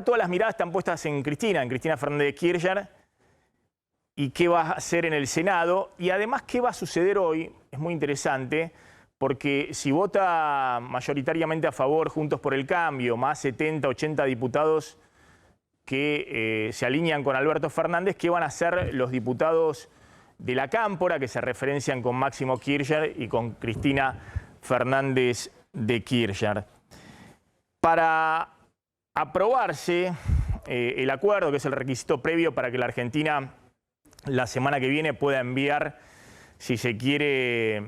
todas las miradas están puestas en Cristina Fernández de Kirchner, y qué va a hacer en el Senado, y además qué va a suceder hoy, es muy interesante, porque si vota mayoritariamente a favor Juntos por el Cambio, más 70, 80 diputados que se alinean con Alberto Fernández, ¿qué van a hacer los diputados de la Cámpora, que se referencian con Máximo Kirchner y con Cristina Fernández de Kirchner? Para aprobarse el acuerdo, que es el requisito previo para que la Argentina la semana que viene pueda enviar, si se quiere,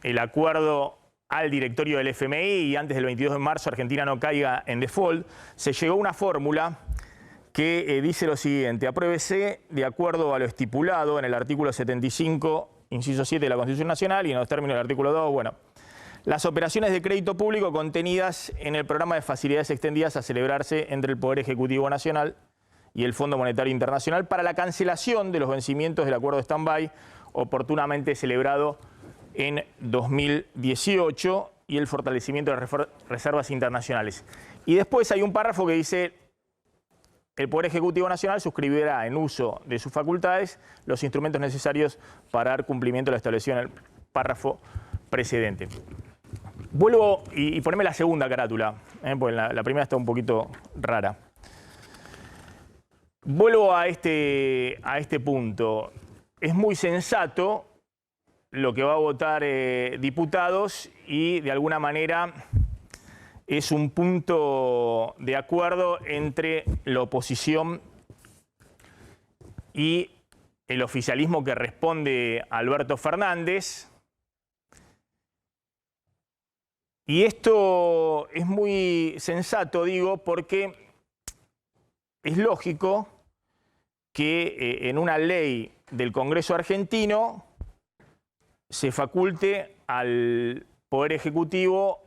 el acuerdo al directorio del FMI y antes del 22 de marzo Argentina no caiga en default, se llegó a una fórmula que dice lo siguiente: apruébese de acuerdo a lo estipulado en el artículo 75, inciso 7 de la Constitución Nacional y en los términos del artículo 2, bueno, las operaciones de crédito público contenidas en el programa de facilidades extendidas a celebrarse entre el Poder Ejecutivo Nacional y el Fondo Monetario Internacional para la cancelación de los vencimientos del acuerdo de stand-by oportunamente celebrado en 2018 y el fortalecimiento de las reservas internacionales. Y después hay un párrafo que dice: el Poder Ejecutivo Nacional suscribirá en uso de sus facultades los instrumentos necesarios para dar cumplimiento a lo establecido en el párrafo precedente. Vuelvo y poneme la segunda carátula, porque la primera está un poquito rara. Vuelvo a este punto. Es muy sensato lo que va a votar diputados y de alguna manera es un punto de acuerdo entre la oposición y el oficialismo que responde a Alberto Fernández. Y esto es muy sensato, digo, porque es lógico que en una ley del Congreso argentino se faculte al Poder Ejecutivo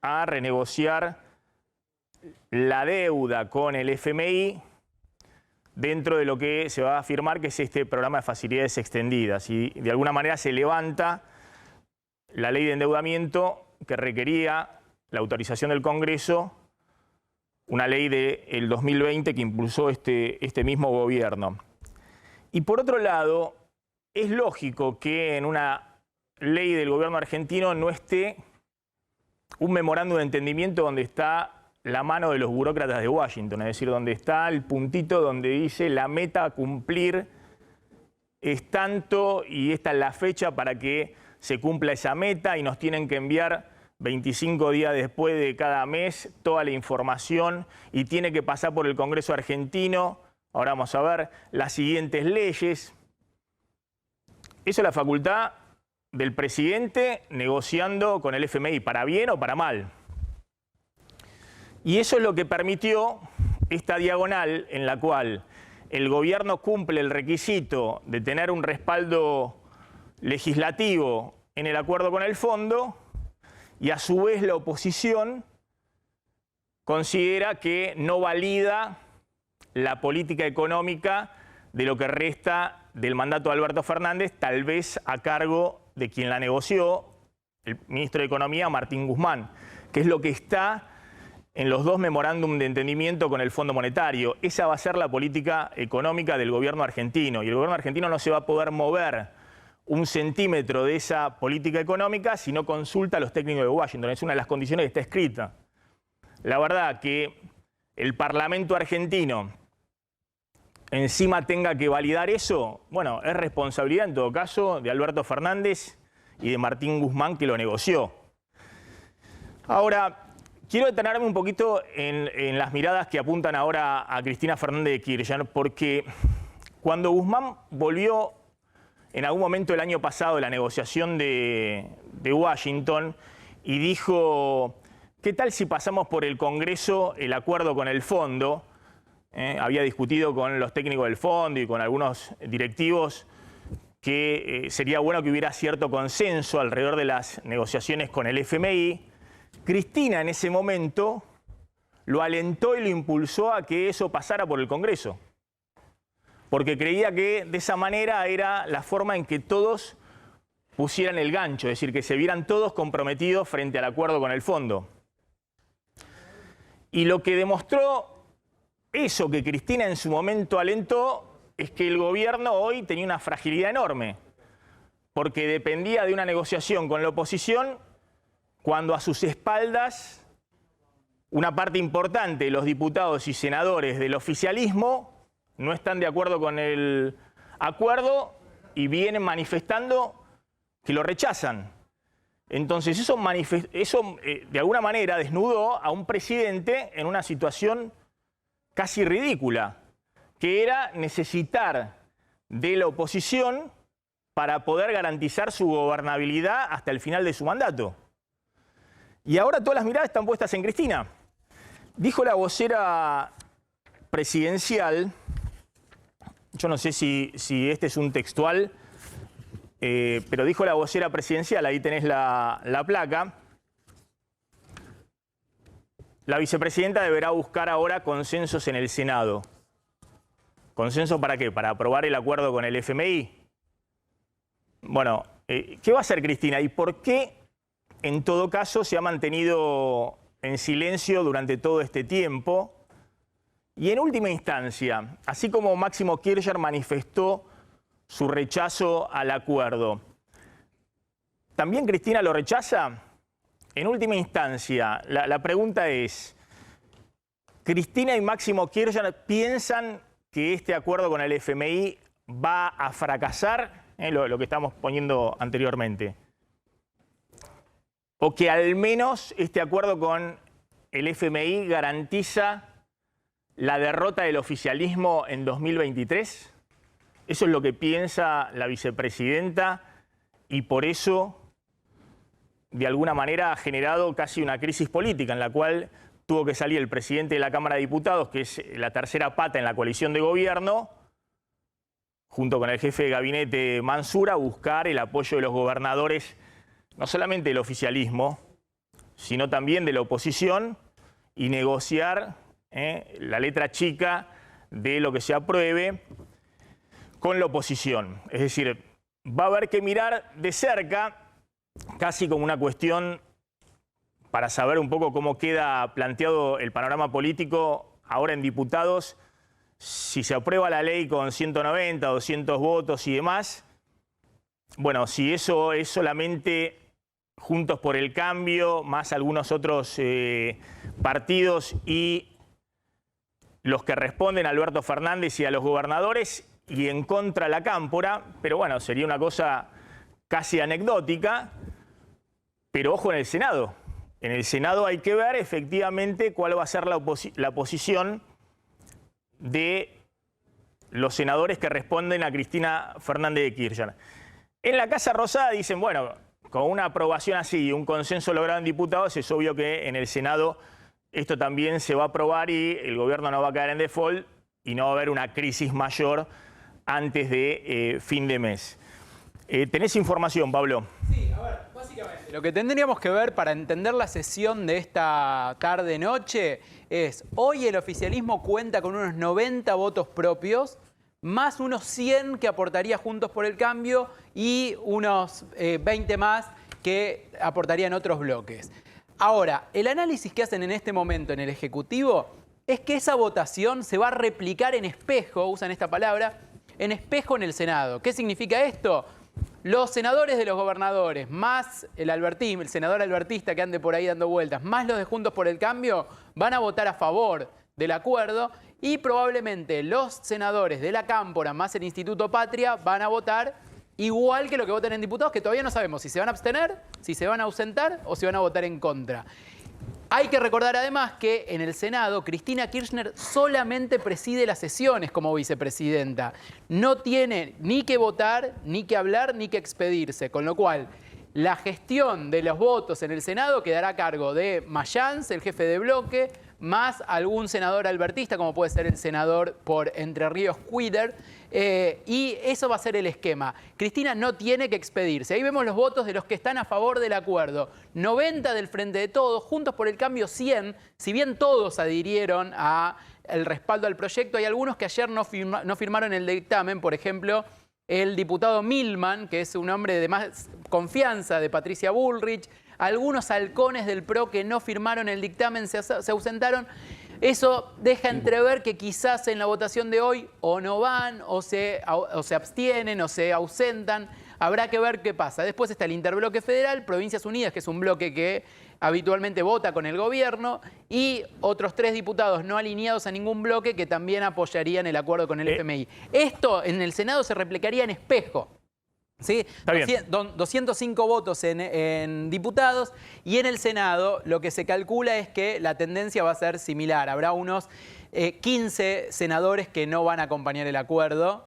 a renegociar la deuda con el FMI dentro de lo que se va a firmar, que es este programa de facilidades extendidas. Y de alguna manera se levanta la ley de endeudamiento que requería la autorización del Congreso, una ley del 2020 que impulsó este mismo gobierno. Y por otro lado, es lógico que en una ley del gobierno argentino no esté un memorándum de entendimiento donde está la mano de los burócratas de Washington, es decir, donde está el puntito donde dice la meta a cumplir es tanto y esta es la fecha para que se cumpla esa meta y nos tienen que enviar 25 días después de cada mes toda la información y tiene que pasar por el Congreso argentino. Ahora vamos a ver las siguientes leyes. Eso es la facultad del presidente negociando con el FMI, para bien o para mal. Y eso es lo que permitió esta diagonal en la cual el gobierno cumple el requisito de tener un respaldo legislativo en el acuerdo con el fondo y a su vez la oposición considera que no valida la política económica de lo que resta del mandato de Alberto Fernández, tal vez a cargo de quien la negoció, el ministro de Economía, Martín Guzmán, que es lo que está en los dos memorándum de entendimiento con el Fondo Monetario. Esa va a ser la política económica del gobierno argentino y el gobierno argentino no se va a poder mover un centímetro de esa política económica si no consulta a los técnicos de Washington. Es una de las condiciones que está escrita. La verdad que el Parlamento argentino encima tenga que validar eso, bueno, es responsabilidad en todo caso de Alberto Fernández y de Martín Guzmán, que lo negoció. Ahora, quiero detenerme un poquito en las miradas que apuntan ahora a Cristina Fernández de Kirchner, porque cuando Guzmán volvió en algún momento el año pasado de la negociación de Washington y dijo: ¿qué tal si pasamos por el Congreso el acuerdo con el fondo? Había discutido con los técnicos del fondo y con algunos directivos que sería bueno que hubiera cierto consenso alrededor de las negociaciones con el FMI. Cristina en ese momento lo alentó y lo impulsó a que eso pasara por el Congreso, porque creía que de esa manera era la forma en que todos pusieran el gancho, es decir, que se vieran todos comprometidos frente al acuerdo con el fondo. Y lo que demostró eso que Cristina en su momento alentó es que el gobierno hoy tenía una fragilidad enorme, porque dependía de una negociación con la oposición cuando a sus espaldas una parte importante de los diputados y senadores del oficialismo no están de acuerdo con el acuerdo y vienen manifestando que lo rechazan. Entonces eso de alguna manera desnudó a un presidente en una situación casi ridícula, que era necesitar de la oposición para poder garantizar su gobernabilidad hasta el final de su mandato. Y ahora todas las miradas están puestas en Cristina. Dijo la vocera presidencial, yo no sé si este es un textual, pero dijo la vocera presidencial, ahí tenés la placa. La vicepresidenta deberá buscar ahora consensos en el Senado. ¿Consenso para qué? ¿Para aprobar el acuerdo con el FMI? Bueno, ¿qué va a hacer Cristina? ¿Y por qué, en todo caso, se ha mantenido en silencio durante todo este tiempo? Y en última instancia, así como Máximo Kirchner manifestó su rechazo al acuerdo, ¿también Cristina lo rechaza? En última instancia, la pregunta es, ¿Cristina y Máximo Kirchner piensan que este acuerdo con el FMI va a fracasar? Lo que estamos poniendo anteriormente. O que al menos este acuerdo con el FMI garantiza la derrota del oficialismo en 2023. Eso es lo que piensa la vicepresidenta y por eso, de alguna manera, ha generado casi una crisis política en la cual tuvo que salir el presidente de la Cámara de Diputados, que es la tercera pata en la coalición de gobierno, junto con el jefe de gabinete Mansur, a buscar el apoyo de los gobernadores, no solamente del oficialismo, sino también de la oposición, y negociar la letra chica de lo que se apruebe con la oposición. Es decir, va a haber que mirar de cerca, casi como una cuestión para saber un poco cómo queda planteado el panorama político ahora en diputados, si se aprueba la ley con 190, 200 votos y demás. Bueno, si eso es solamente Juntos por el Cambio, más algunos otros partidos y los que responden a Alberto Fernández y a los gobernadores, y en contra la Cámpora, pero bueno, sería una cosa casi anecdótica. Pero ojo en el Senado. En el Senado hay que ver efectivamente cuál va a ser la posición de los senadores que responden a Cristina Fernández de Kirchner. En la Casa Rosada dicen, bueno, con una aprobación así y un consenso logrado en diputados, es obvio que en el Senado esto también se va a aprobar y el gobierno no va a caer en default y no va a haber una crisis mayor antes de fin de mes. ¿Tenés información, Pablo? Sí, a ver, básicamente lo que tendríamos que ver para entender la sesión de esta tarde-noche es, hoy el oficialismo cuenta con unos 90 votos propios, más unos 100 que aportaría Juntos por el Cambio y unos 20 más que aportarían otros bloques. Ahora, el análisis que hacen en este momento en el Ejecutivo es que esa votación se va a replicar en espejo, usan esta palabra, en espejo en el Senado. ¿Qué significa esto? Los senadores de los gobernadores, más el senador albertista que ande por ahí dando vueltas, más los de Juntos por el Cambio, van a votar a favor del acuerdo y probablemente los senadores de la Cámpora, más el Instituto Patria, van a votar igual que lo que voten en diputados, que todavía no sabemos si se van a abstener, si se van a ausentar o si van a votar en contra. Hay que recordar además que en el Senado Cristina Kirchner solamente preside las sesiones como vicepresidenta. No tiene ni que votar, ni que hablar, ni que expedirse. Con lo cual, la gestión de los votos en el Senado quedará a cargo de Mayans, el jefe de bloque, más algún senador albertista, como puede ser el senador por Entre Ríos Cuiter, y eso va a ser el esquema. Cristina no tiene que expedirse. Ahí vemos los votos de los que están a favor del acuerdo. 90 del Frente de Todos, Juntos por el Cambio 100, si bien todos adhirieron al respaldo al proyecto, hay algunos que ayer no firmaron el dictamen, por ejemplo, el diputado Milman, que es un hombre de más confianza de Patricia Bullrich, algunos halcones del PRO que no firmaron el dictamen se ausentaron. Eso deja entrever que quizás en la votación de hoy o no van, o se abstienen, o se ausentan. Habrá que ver qué pasa. Después está el interbloque federal, Provincias Unidas, que es un bloque que habitualmente vota con el gobierno, y otros 3 diputados no alineados a ningún bloque que también apoyarían el acuerdo con el FMI. Esto en el Senado se replicaría en espejo. ¿Sí? 205 votos en diputados, y en el Senado lo que se calcula es que la tendencia va a ser similar. Habrá unos 15 senadores que no van a acompañar el acuerdo